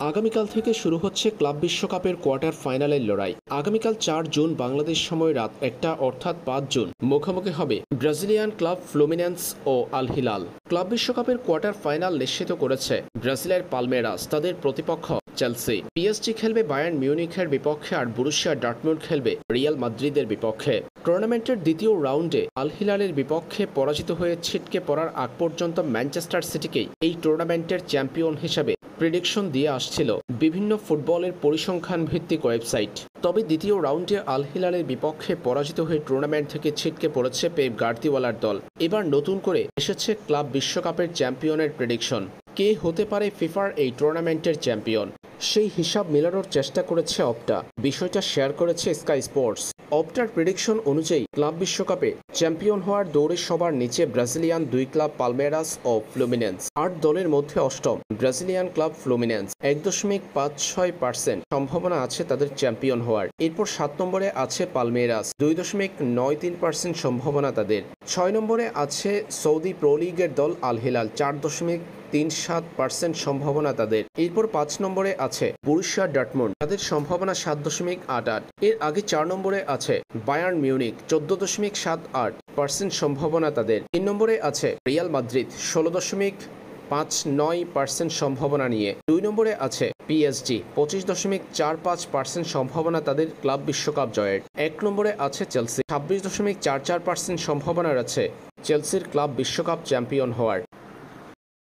আগামীকাল থেকে শুরু হচ্ছে ক্লাব বিশ্বকাপের কোয়ার্টার ফাইনালের লড়াই। আগামীকাল ৪ জুন বাংলাদেশ সময় রাত ১টা অর্থাৎ ৫ জুন মুখোমুখি হবে ব্রাজিলিয়ান ক্লাব ফ্লুমিনেন্স ও আল হিলাল। ক্লাব বিশ্বকাপের কোয়ার্টার ফাইনাল নিশ্চিত করেছে ব্রাজিলের পালমেরাস, তাদের প্রতিপক্ষ চেলসি। পিএসজি খেলবে বায়ার্ন মিউনিখের বিপক্ষে আর বরুসিয়া ডর্টমুন্ড খেলবে রিয়াল মাদ্রিদের বিপক্ষে। টুর্নামেন্টের দ্বিতীয় রাউন্ডে আল হিলালের বিপক্ষে পরাজিত হয়ে ছিটকে পড়ার আগ পর্যন্ত ম্যানচেস্টার সিটিকেই এই টুর্নামেন্টের চ্যাম্পিয়ন হিসেবে প্রেডিকশন দিয়ে আসছিল বিভিন্ন ফুটবলের পরিসংখ্যান ভিত্তিক ওয়েবসাইট। তবে দ্বিতীয় রাউন্ডে আল হিলালের বিপক্ষে পরাজিত হয়ে টুর্নামেন্ট থেকে ছিটকে পড়েছে পেপ গার্দিওলার দল। এবার নতুন করে এসেছে ক্লাব বিশ্বকাপের চ্যাম্পিয়নের প্রেডিকশন। কে হতে পারে ফিফার এই টুর্নামেন্টের চ্যাম্পিয়ন, সেই হিসাব মেলানোর চেষ্টা করেছে অপটা। বিষয়টা শেয়ার করেছে স্কাই স্পোর্টস। অপটার প্রেডিকশন অনুযায়ী ক্লাব বিশ্বকাপে চ্যাম্পিয়ন হওয়ার দৌড়ে সবার নিচে ব্রাজিলিয়ান দুই ক্লাব পালমেরাস ও ফ্লুমিনেন্স। ৮ দলের মধ্যে অষ্টম ব্রাজিলিয়ান ক্লাব ফ্লুমিনেন্স। ১.৫৬% সম্ভাবনা আছে তাদের চ্যাম্পিয়ন হওয়ার। এরপর ৭ নম্বরে আছে পালমেরাস, ২.৯৩% সম্ভাবনা তাদের। ৬ নম্বরে আছে সৌদি প্রো লিগের দল আল হিলাল, ৪.৩৭% সম্ভাবনা তাদের। এরপর ৫ নম্বরে আছে বরুসিয়া ডর্টমুন্ড, তাদের সম্ভাবনা ৭.৮৮। এর আগে ৪ নম্বরে আছে বায়ার্ন মিউনিখ, ১৪.৭৮% সম্ভাবনা তাদের। ৩ নম্বরে আছে রিয়াল মাদ্রিদ, ১৬.৫৯% সম্ভাবনা নিয়ে। ২ নম্বরে আছে পিএসজি, ২৫.৪৫% সম্ভাবনা তাদের ক্লাব বিশ্বকাপ জয়ের। ১ নম্বরে আছে চেলসি, ২৬.৪৪% সম্ভাবনা আছে চেলসির ক্লাব বিশ্বকাপ চ্যাম্পিয়ন হওয়ার।